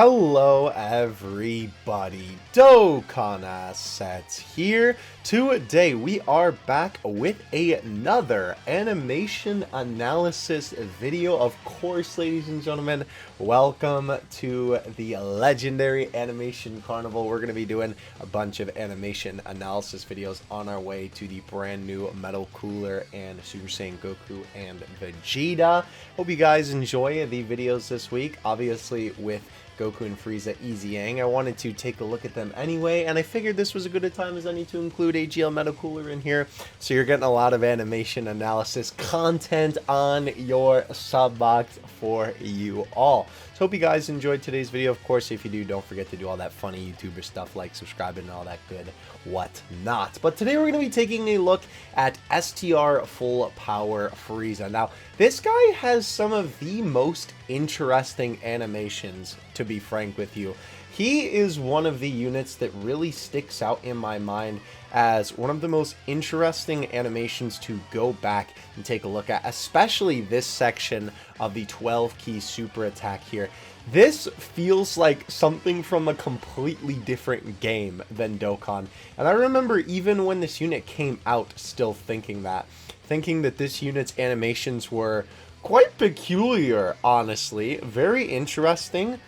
Hello everybody, Dokkan Assets here. Today we are back with another animation analysis video. Of course, ladies and gentlemen, welcome to the legendary animation carnival. We're going to be doing a bunch of animation analysis videos on our way to the brand new Metal Cooler and Super Saiyan Goku and Vegeta. Hope you guys enjoy the videos this week. Obviously with Goku and Frieza Easyang, I wanted to take a look at them anyway, and I figured this was a good a time as any to include AGL Metal Cooler in here, so you're getting a lot of animation analysis content on your sub box for you all. So hope you guys enjoyed today's video. Of course, if you do, don't forget to do all that funny YouTuber stuff like subscribing and all that good whatnot. But today we're going to be taking a look at STR Full Power Frieza. Now, this guy has some of the most interesting animations, to be frank with you. He is one of the units that really sticks out in my mind as one of the most interesting animations to go back and take a look at, especially this section of the 12 key super attack here. This feels like something from a completely different game than Dokkan, and I remember even when this unit came out still thinking that this unit's animations were quite peculiar, honestly. Very interesting.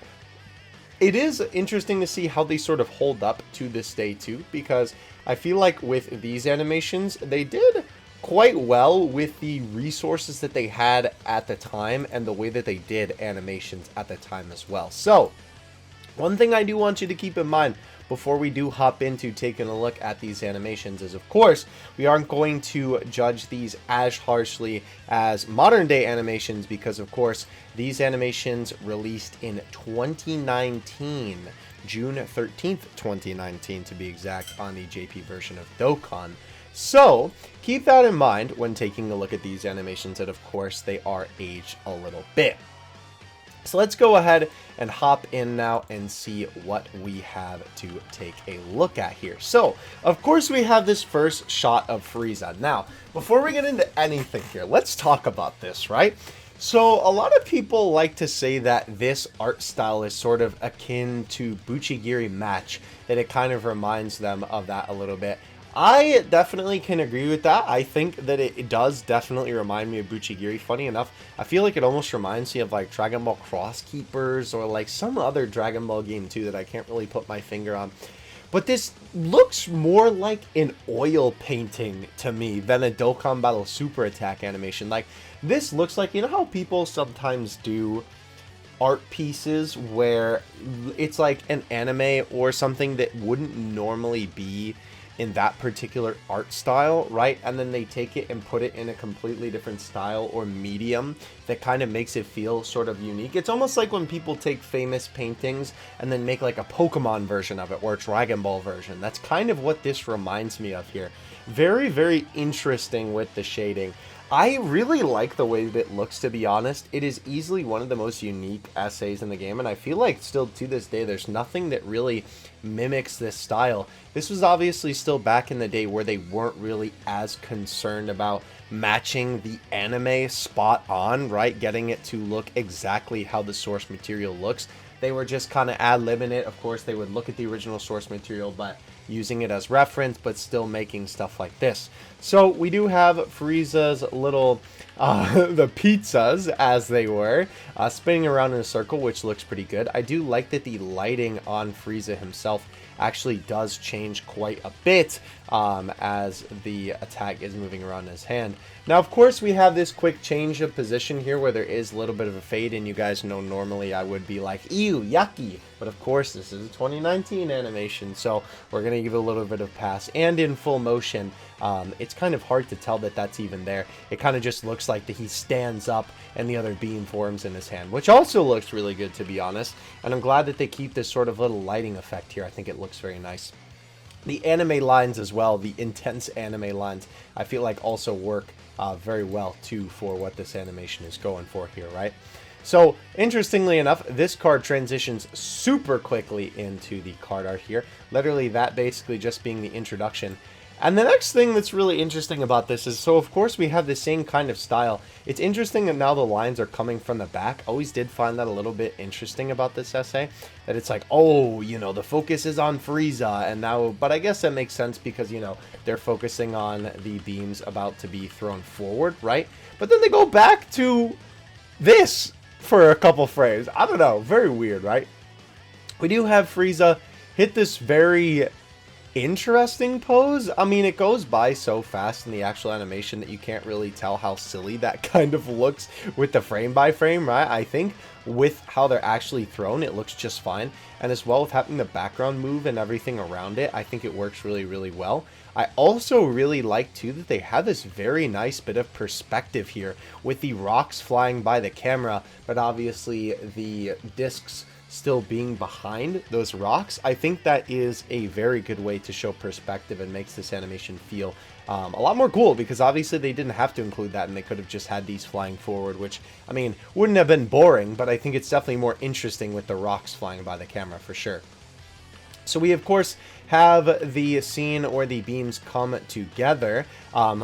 It is interesting to see how they sort of hold up to this day too, because I feel like with these animations, they did quite well with the resources that they had at the time and the way that they did animations at the time as well. So, one thing I do want you to keep in mind before we do hop into taking a look at these animations is, of course, we aren't going to judge these as harshly as modern day animations because, of course, these animations released in 2019, June 13th, 2019 to be exact, on the JP version of Dokkan. So, keep that in mind when taking a look at these animations, that of course they are aged a little bit. So let's go ahead and hop in now and see what we have to take a look at here. So, of course, we have this first shot of Frieza. Now, before we get into anything here, let's talk about this, right? So, a lot of people like to say that this art style is sort of akin to Buchigiri Match, that it kind of reminds them of that a little bit. I definitely can agree with that. I think that it does definitely remind me of Buchigiri. Funny enough, I feel like it almost reminds me of like Dragon Ball Cross Keepers or like some other Dragon Ball game too that I can't really put my finger on. But this looks more like an oil painting to me than a Dokkan Battle Super Attack animation. Like, this looks like, you know how people sometimes do art pieces where it's like an anime or something that wouldn't normally be in that particular art style, right? And then they take it and put it in a completely different style or medium that kind of makes it feel sort of unique. It's almost like when people take famous paintings and then make like a Pokemon version of it or a Dragon Ball version. That's kind of what this reminds me of here. Very, very interesting with the shading. I really like the way that it looks, to be honest. It is easily one of the most unique essays in the game, and I feel like still to this day there's nothing that really mimics this style. This was obviously still back in the day where they weren't really as concerned about matching the anime spot on, right? Getting it to look exactly how the source material looks. They were just kind of ad-libbing it. Of course, they would look at the original source material, but using it as reference, but still making stuff like this. So we do have Frieza's little, the pizzas, as they were, spinning around in a circle, which looks pretty good. I do like that the lighting on Frieza himself actually does change quite a bit as the attack is moving around in his hand. Now, of course, we have this quick change of position here where there is a little bit of a fade, and you guys know normally I would be like, ew, yucky. But of course, this is a 2019 animation, so we're going to give it a little bit of pass. And in full motion, it's kind of hard to tell that that's even there. It kind of just looks like that he stands up and the other beam forms in his hand, which also looks really good, to be honest. And I'm glad that they keep this sort of little lighting effect here. I think it looks very nice. The anime lines as well, the intense anime lines, I feel like also work very well too for what this animation is going for here, right? So, interestingly enough, this card transitions super quickly into the card art here. Literally, that basically just being the introduction. And the next thing that's really interesting about this is, so of course we have the same kind of style. It's interesting that now the lines are coming from the back. Always did find that a little bit interesting about this essay, that it's like, oh, you know, the focus is on Frieza, and now, but I guess that makes sense because, you know, they're focusing on the beams about to be thrown forward, right? But then they go back to this for a couple frames. I don't know, very weird, right? We do have Frieza hit this very interesting pose. I mean, it goes by so fast in the actual animation that you can't really tell how silly that kind of looks with the frame by frame, right? I think with how they're actually thrown, it looks just fine. And as well with having the background move and everything around it, I think it works really, really well. I also really like too that they have this very nice bit of perspective here with the rocks flying by the camera, but obviously the discs still being behind those rocks. I think that is a very good way to show perspective and makes this animation feel a lot more cool, because obviously they didn't have to include that and they could have just had these flying forward, which, I mean, wouldn't have been boring, but I think it's definitely more interesting with the rocks flying by the camera for sure. So we, of course, have the scene where the beams come together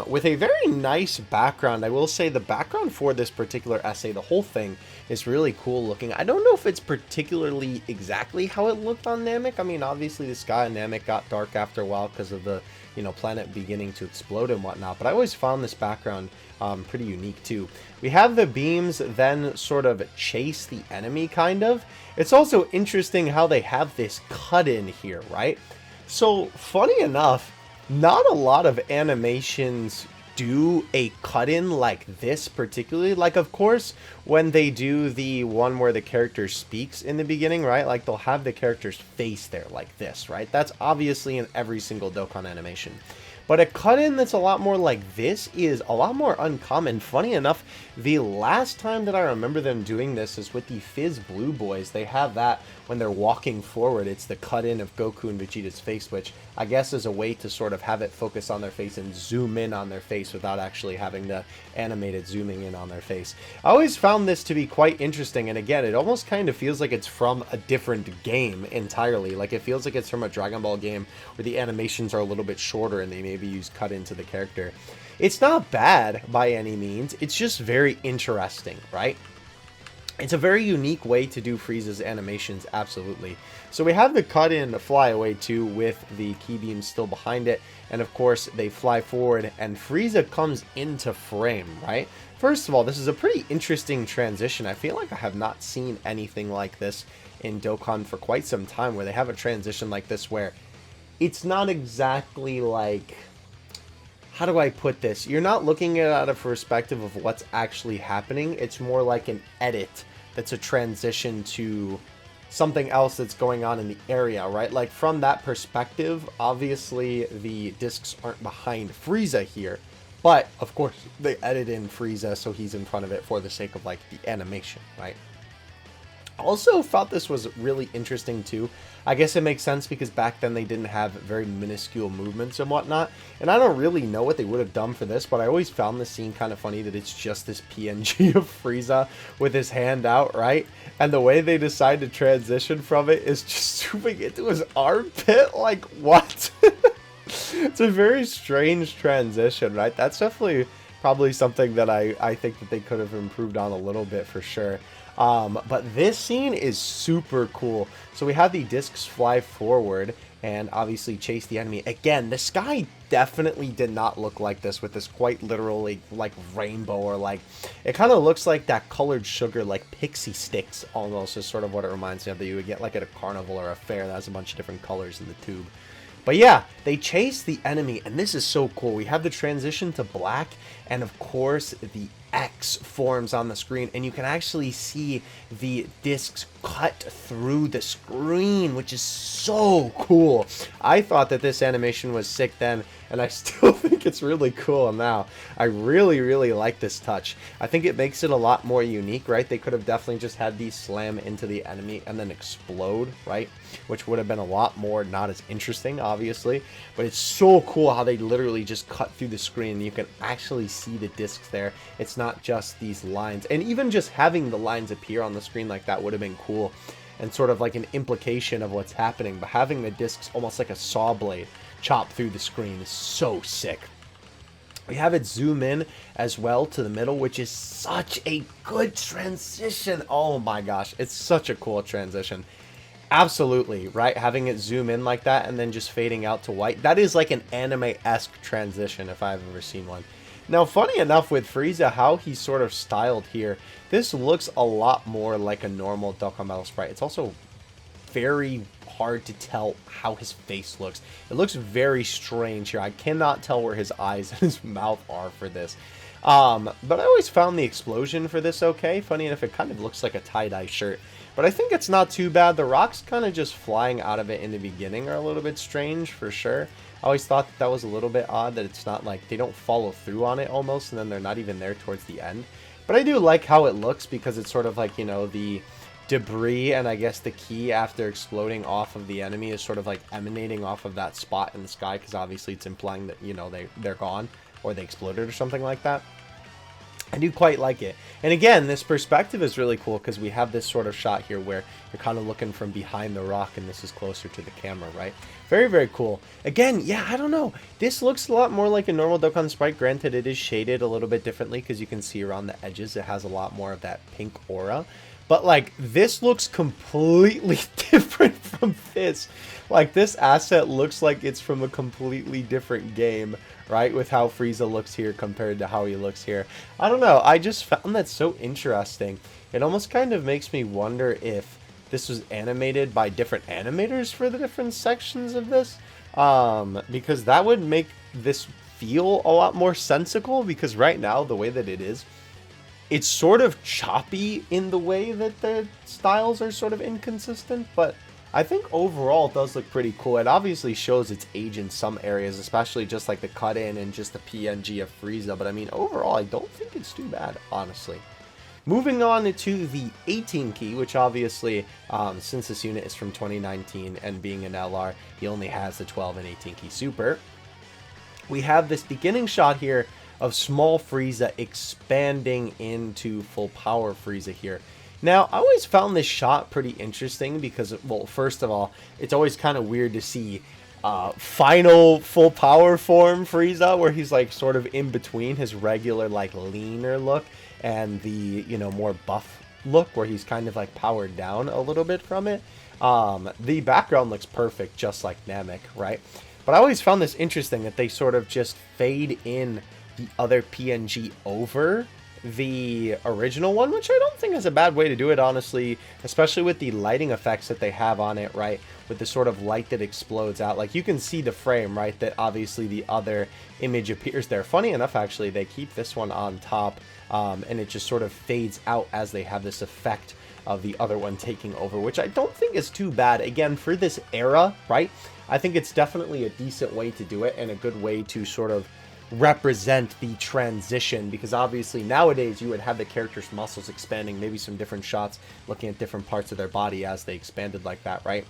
with a very nice background. I will say the background for this particular essay, the whole thing, is really cool looking. I don't know if it's particularly exactly how it looked on Namek. I mean, obviously the sky on Namek got dark after a while because of the, you know, planet beginning to explode and whatnot, but I always found this background pretty unique too. We have the beams then sort of chase the enemy, kind of. It's also interesting how they have this cut in here, right? So funny enough, not a lot of animations do a cut in like this particularly. Like, of course, when they do the one where the character speaks in the beginning, right? Like, they'll have the character's face there like this, right? That's obviously in every single Dokkan animation. But a cut-in that's a lot more like this is a lot more uncommon. Funny enough, the last time that I remember them doing this is with the Fizz Blue Boys. They have that when they're walking forward. It's the cut-in of Goku and Vegeta's face, which I guess is a way to sort of have it focus on their face and zoom in on their face without actually having the animated zooming in on their face. I always found this to be quite interesting, and again, it almost kind of feels like it's from a different game entirely. Like, it feels like it's from a Dragon Ball game where the animations are a little bit shorter and they maybe use cut into the character. It's not bad by any means, it's just very interesting, right? It's a very unique way to do Frieza's animations, absolutely. So we have the cut-in fly away too, with the key beams still behind it, and of course they fly forward and Frieza comes into frame, right? First of all, this is a pretty interesting transition. I feel like I have not seen anything like this in Dokkan for quite some time, where they have a transition like this where it's not exactly like, how do I put this? You're not looking at it out of perspective of what's actually happening. It's more like an edit that's a transition to something else that's going on in the area, right? Like, from that perspective, obviously the discs aren't behind Frieza here, but of course they edit in Frieza so he's in front of it for the sake of like the animation, right? Also thought this was really interesting too. I guess it makes sense because back then they didn't have very minuscule movements and whatnot, and I don't really know what they would have done for this, but I always found this scene kind of funny that it's just this PNG of Frieza with his hand out, right? And the way they decide to transition from it is just zooming into his armpit. Like, what? It's a very strange transition, right? That's definitely probably something that I think that they could have improved on a little bit for sure. But this scene is super cool. So we have the discs fly forward and obviously chase the enemy. Again, the sky definitely did not look like this, with this quite literally like rainbow, or like, it kind of looks like that colored sugar, like pixie sticks almost, is sort of what it reminds me of, that you would get like at a carnival or a fair that has a bunch of different colors in the tube. But yeah, they chase the enemy, and this is so cool. We have the transition to black, and of course the X forms on the screen, and you can actually see the discs cut through the screen, which is so cool. I thought that this animation was sick then, and I still think it's really cool now. I really, really like this touch. I think it makes it a lot more unique, right? They could have definitely just had these slam into the enemy and then explode, right? Which would have been a lot more not as interesting, obviously. But it's so cool how they literally just cut through the screen. You can actually see the discs there. It's not just these lines. And even just having the lines appear on the screen like that would have been cool. and sort of like an implication of what's happening, but having the discs almost like a saw blade chop through the screen is so sick. We have it zoom in as well to the middle, which is such a good transition. Oh my gosh, it's such a cool transition. Absolutely, right? Having it zoom in like that and then just fading out to white. That is like an anime-esque transition if I've ever seen one. Now, funny enough with FRIEZA, how he's sort of styled here, this looks a lot more like a normal Dokkan Battle sprite. It's also very hard to tell how his face looks. It looks very strange here. I cannot tell where his eyes and his mouth are for this. But I always found the explosion for this okay. Funny enough, it kind of looks like a tie-dye shirt. But I think it's not too bad. The rocks kind of just flying out of it in the beginning are a little bit strange for sure. I always thought that was a little bit odd that it's not like they don't follow through on it almost, and then they're not even there towards the end. But I do like how it looks because it's sort of like, you know, the debris and I guess the key after exploding off of the enemy is sort of like emanating off of that spot in the sky, because obviously it's implying that, you know, they're gone or they exploded or something like that. I do quite like it. And again, this perspective is really cool because we have this sort of shot here where you're kind of looking from behind the rock and this is closer to the camera, right? Very, very cool. Again, yeah, I don't know. This looks a lot more like a normal Dokkan sprite. Granted, it is shaded a little bit differently because you can see around the edges it has a lot more of that pink aura. But, like, this looks completely different from this. Like, this asset looks like it's from a completely different game, right? With how FRIEZA looks here compared to how he looks here. I don't know. I just found that so interesting. It almost kind of makes me wonder if this was animated by different animators for the different sections of this. Because that would make this feel a lot more sensical. Because right now, the way that it is, it's sort of choppy in the way that the styles are sort of inconsistent, but I think overall it does look pretty cool. It obviously shows its age in some areas, especially just like the cut-in and just the PNG of FRIEZA, but I mean, overall, I don't think it's too bad, honestly. Moving on to the 18 key, which obviously, since this unit is from 2019 and being an LR, he only has the 12 and 18 key super. We have this beginning shot here of small FRIEZA expanding into full power FRIEZA here. Now, I always found this shot pretty interesting because, well, first of all, it's always kind of weird to see final full power form FRIEZA, where he's like sort of in between his regular like leaner look and the, you know, more buff look where he's kind of like powered down a little bit from it. The background looks perfect, just like Namek, right? But I always found this interesting that they sort of just fade in the other PNG over the original one, which I don't think is a bad way to do it, honestly, especially with the lighting effects that they have on it, right? With the sort of light that explodes out. Like, you can see the frame, right? That obviously the other image appears there. Funny enough, actually, they keep this one on top, and it just sort of fades out as they have this effect of the other one taking over, which I don't think is too bad. Again, for this era, right? I think it's definitely a decent way to do it and a good way to sort of represent the transition, because obviously nowadays you would have the character's muscles expanding, maybe some different shots looking at different parts of their body as they expanded like that, right?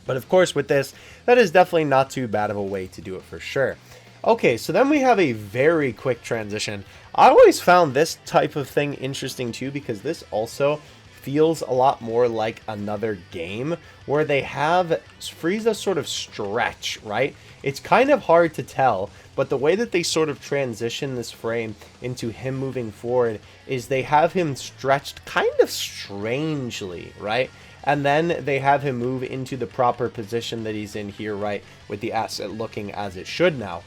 But of course with this, that is definitely not too bad of a way to do it for sure. Okay, so then we have a very quick transition. I always found this type of thing interesting too, because this also feels a lot more like another game where they have FRIEZA sort of stretch, right? It's kind of hard to tell, but the way that they sort of transition this frame into him moving forward is they have him stretched kind of strangely, right? And then they have him move into the proper position that he's in here, right? With the asset looking as it should now.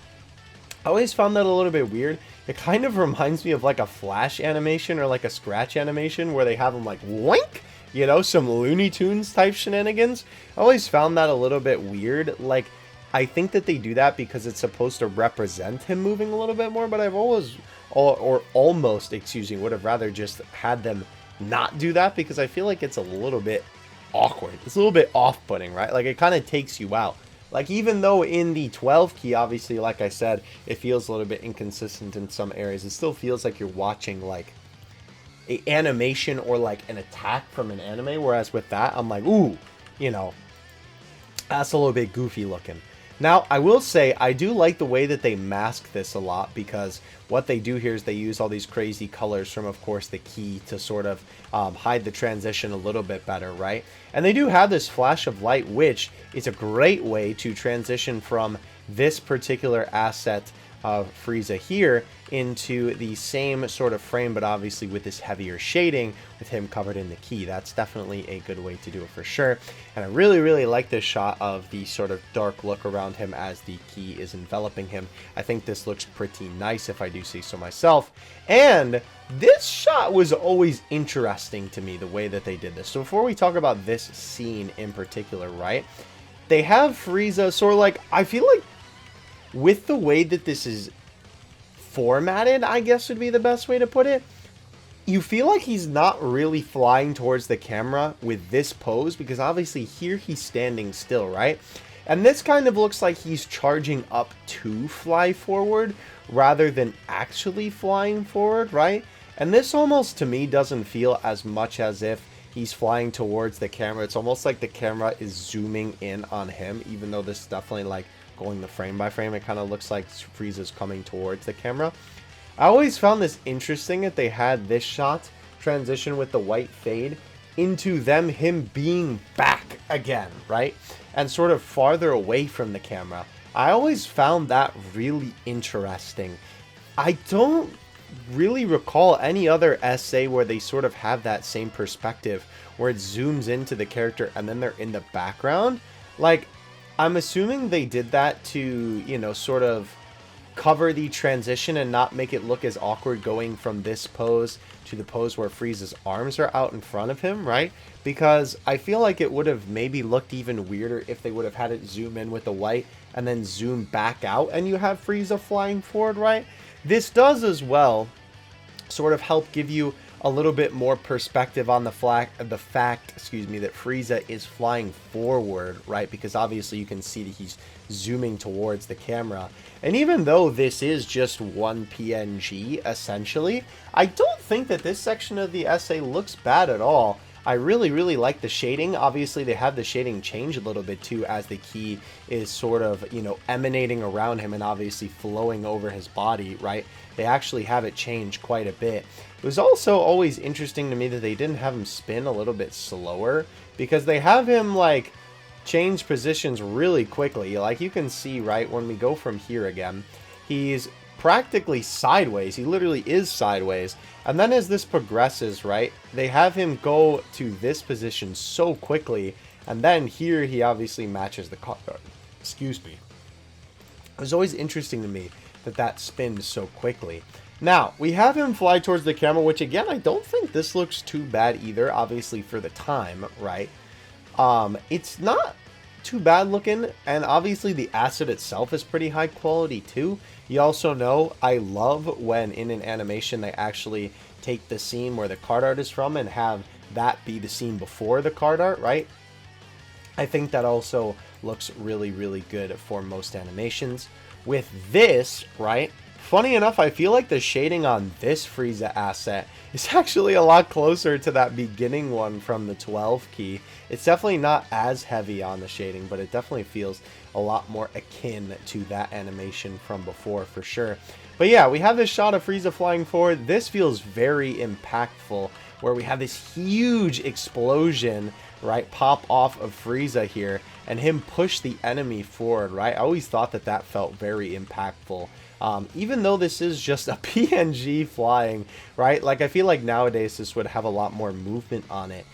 I always found that a little bit weird. It kind of reminds me of like a Flash animation or like a Scratch animation where they have him like wink, you know, some Looney Tunes type shenanigans. I always found that a little bit weird. Like, I think that they do that because it's supposed to represent him moving a little bit more, but I've always, or almost, excuse me, would have rather just had them not do that, because I feel like it's a little bit awkward. It's a little bit off-putting, right? Like, it kind of takes you out. Like, even though in the 12 key, obviously, like I said, it feels a little bit inconsistent in some areas, it still feels like you're watching, like, a animation or, like, an attack from an anime, whereas with that, I'm like, ooh, you know, that's a little bit goofy looking. Now, I will say, I do like the way that they mask this a lot, because what they do here is they use all these crazy colors from, of course, the key to sort of hide the transition a little bit better, right? And they do have this flash of light, which is a great way to transition from this particular asset of FRIEZA here into the same sort of frame, but obviously with this heavier shading with him covered in the key. That's definitely a good way to do it for sure. And I really, really like this shot of the sort of dark look around him as the key is enveloping him. I think this looks pretty nice, if I do say so myself. And this shot was always interesting to me, the way that they did this. So before we talk about this scene in particular, right? They have FRIEZA sort of like, I feel like with the way that this is formatted, I guess would be the best way to put it, you feel like he's not really flying towards the camera with this pose, because obviously here he's standing still, right? And this kind of looks like he's charging up to fly forward rather than actually flying forward, right? And this almost to me doesn't feel as much as if he's flying towards the camera. It's almost like the camera is zooming in on him, even though this is definitely like going the frame by frame. It kind of looks like FRIEZA's coming towards the camera. I always found this interesting that they had this shot transition with the white fade into him being back again, right? And sort of farther away from the camera. I always found that really interesting. I don't really recall any other SA where they sort of have that same perspective, where it zooms into the character and then they're in the background. Like, I'm assuming they did that to, you know, sort of cover the transition and not make it look as awkward going from this pose to the pose where FRIEZA's arms are out in front of him, right? Because I feel like it would have maybe looked even weirder if they would have had it zoom in with the white and then zoom back out and you have FRIEZA flying forward, right? This does as well sort of help give you a little bit more perspective on the fact, that FRIEZA is flying forward, right? Because obviously you can see that he's zooming towards the camera. And even though this is just one PNG, essentially, I don't think that this section of the essay looks bad at all. I really, really like the shading. Obviously, they have the shading change a little bit too, as the key is sort of, you know, emanating around him and obviously flowing over his body, right? They actually have it change quite a bit. It was also always interesting to me that they didn't have him spin a little bit slower, because they have him like change positions really quickly. Like you can see, right, when we go from here again, he's practically sideways. He literally is sideways. And then as this progresses, right, they have him go to this position so quickly. And then here he obviously matches the card. Excuse me. It was always interesting to me that that spins so quickly. Now, we have him fly towards the camera, which again, I don't think this looks too bad either, obviously for the time, right? It's not too bad looking, and obviously the asset itself is pretty high quality too. You also know I love when in an animation they actually take the scene where the card art is from and have that be the scene before the card art, right? I think that also looks really, really good for most animations. With this, right, funny enough, I feel like the shading on this FRIEZA asset is actually a lot closer to that beginning one from the 12 key. It's definitely not as heavy on the shading, but it definitely feels a lot more akin to that animation from before for sure. But yeah, we have this shot of FRIEZA flying forward. This feels very impactful, where we have this huge explosion, right, pop off of FRIEZA here and him push the enemy forward, right? I always thought that that felt very impactful. Even though this is just a PNG flying, right? Like, I feel like nowadays this would have a lot more movement on it.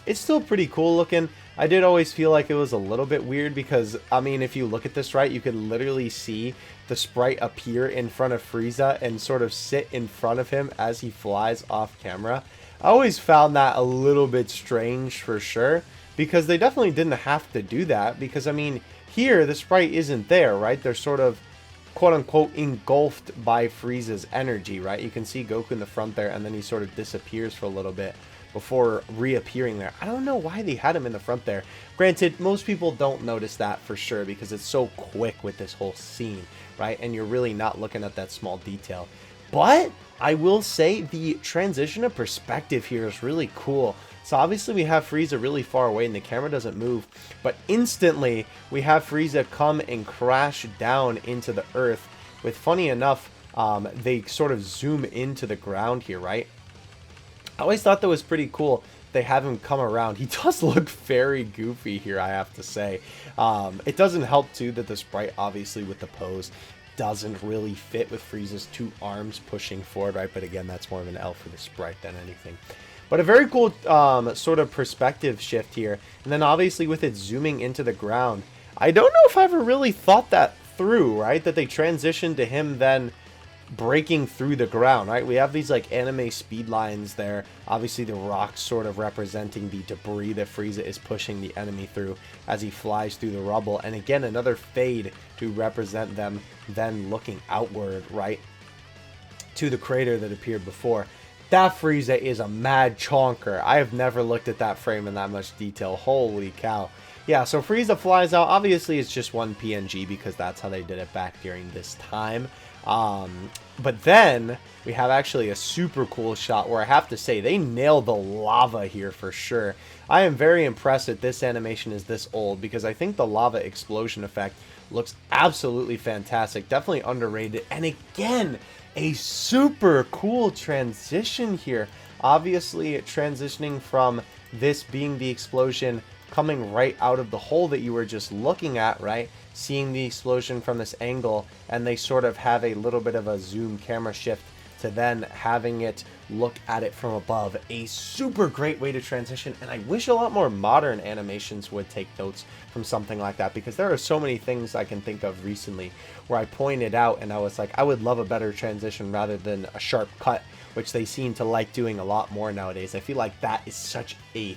It's still pretty cool looking. I did always feel like it was a little bit weird because, I mean, if you look at this, right, you could literally see the sprite appear in front of FRIEZA and sort of sit in front of him as he flies off camera. I always found that a little bit strange for sure, because they definitely didn't have to do that, because, I mean, here the sprite isn't there, right? They're sort of quote-unquote engulfed by FRIEZA's energy, right? You can see Goku in the front there, and then he sort of disappears for a little bit before reappearing there. I don't know why they had him in the front there. Granted, most people don't notice that for sure because it's so quick with this whole scene, right? And you're really not looking at that small detail. But I will say the transition of perspective here is really cool. So obviously we have Frieza really far away and the camera doesn't move, but instantly we have Frieza come and crash down into the earth with, funny enough, they sort of zoom into the ground here, right? I always thought that was pretty cool. They have him come around. He does look very goofy here, I have to say. It doesn't help too that the sprite, obviously, with the pose doesn't really fit with Frieza's 2 arms pushing forward, right? But again, that's more of an L for the sprite than anything. But a very cool sort of perspective shift here. And then obviously with it zooming into the ground, I don't know if I ever really thought that through, right? That they transitioned to him then breaking through the ground, right? We have these like anime speed lines there. Obviously the rocks sort of representing the debris that Frieza is pushing the enemy through as he flies through the rubble. And again, another fade to represent them then looking outward, right, to the crater that appeared before. That Frieza is a mad chonker. I have never looked at that frame in that much detail. Holy cow. Yeah, so Frieza flies out. Obviously, it's just one PNG because that's how they did it back during this time. But then we have actually a super cool shot where I have to say they nailed the lava here for sure. I am very impressed that this animation is this old because I think the lava explosion effect looks absolutely fantastic. Definitely underrated. And again, a super cool transition here. Obviously, transitioning from this being the explosion coming right out of the hole that you were just looking at, right? Seeing the explosion from this angle, and they sort of have a little bit of a zoom camera shift to then having it look at it from above. A super great way to transition, and I wish a lot more modern animations would take notes from something like that, because there are so many things I can think of recently where I pointed out and I was like, I would love a better transition rather than a sharp cut, which they seem to like doing a lot more nowadays. I feel like that is such a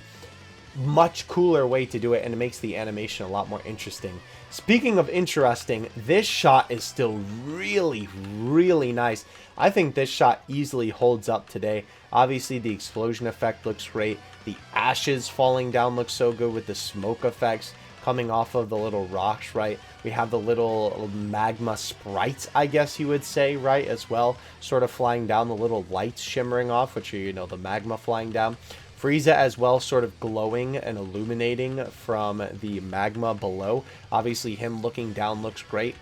much cooler way to do it, and it makes the animation a lot more interesting. Speaking of interesting, this shot is still really, really nice. I think this shot easily holds up today. Obviously, the explosion effect looks great. The ashes falling down looks so good with the smoke effects coming off of the little rocks, right? We have the little magma sprites, I guess you would say, right, as well, sort of flying down, the little lights shimmering off, which are, you know, the magma flying down. Frieza as well, sort of glowing and illuminating from the magma below. Obviously, him looking down looks great.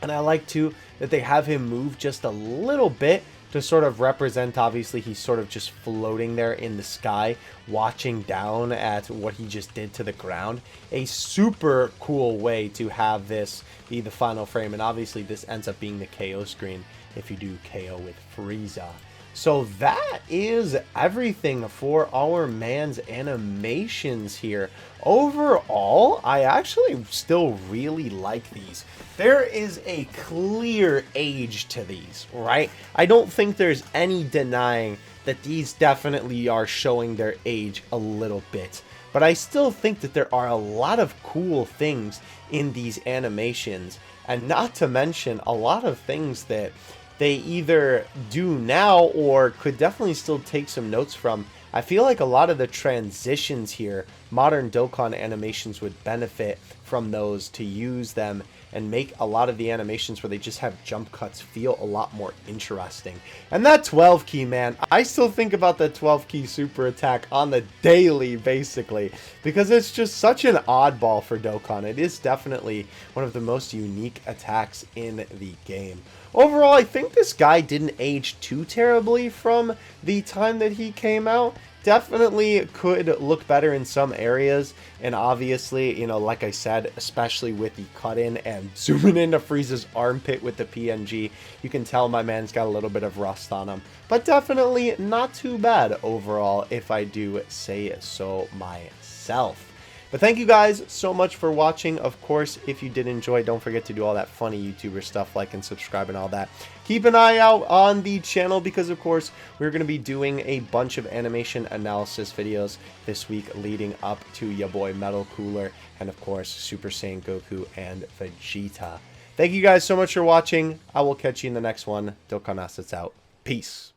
And I like, too, that they have him move just a little bit to sort of represent, obviously, he's sort of just floating there in the sky, watching down at what he just did to the ground. A super cool way to have this be the final frame. And obviously, this ends up being the KO screen if you do KO with Frieza. So that is everything for our man's animations here. Overall, I actually still really like these. There is a clear age to these, right? I don't think there's any denying that these definitely are showing their age a little bit. But I still think that there are a lot of cool things in these animations, and not to mention a lot of things that they either do now or could definitely still take some notes from. I feel like a lot of the transitions here, modern Dokkan animations would benefit from those, to use them and make a lot of the animations where they just have jump cuts feel a lot more interesting. And that 12 key, man, I still think about the 12 key super attack on the daily, basically, because it's just such an oddball for Dokkan. It is definitely one of the most unique attacks in the game. Overall, I think this guy didn't age too terribly from the time that he came out. Definitely could look better in some areas, and obviously, you know, like I said, especially with the cut-in and zooming into Frieza's armpit with the PNG, you can tell my man's got a little bit of rust on him, but definitely not too bad overall, if I do say so myself. But thank you guys so much for watching. Of course, if you did enjoy, don't forget to do all that funny YouTuber stuff, like and subscribe and all that. Keep an eye out on the channel because, of course, we're going to be doing a bunch of animation analysis videos this week leading up to ya boy Metal Cooler and, of course, Super Saiyan Goku and Vegeta. Thank you guys so much for watching. I will catch you in the next one. Dokkan Assets out. Peace.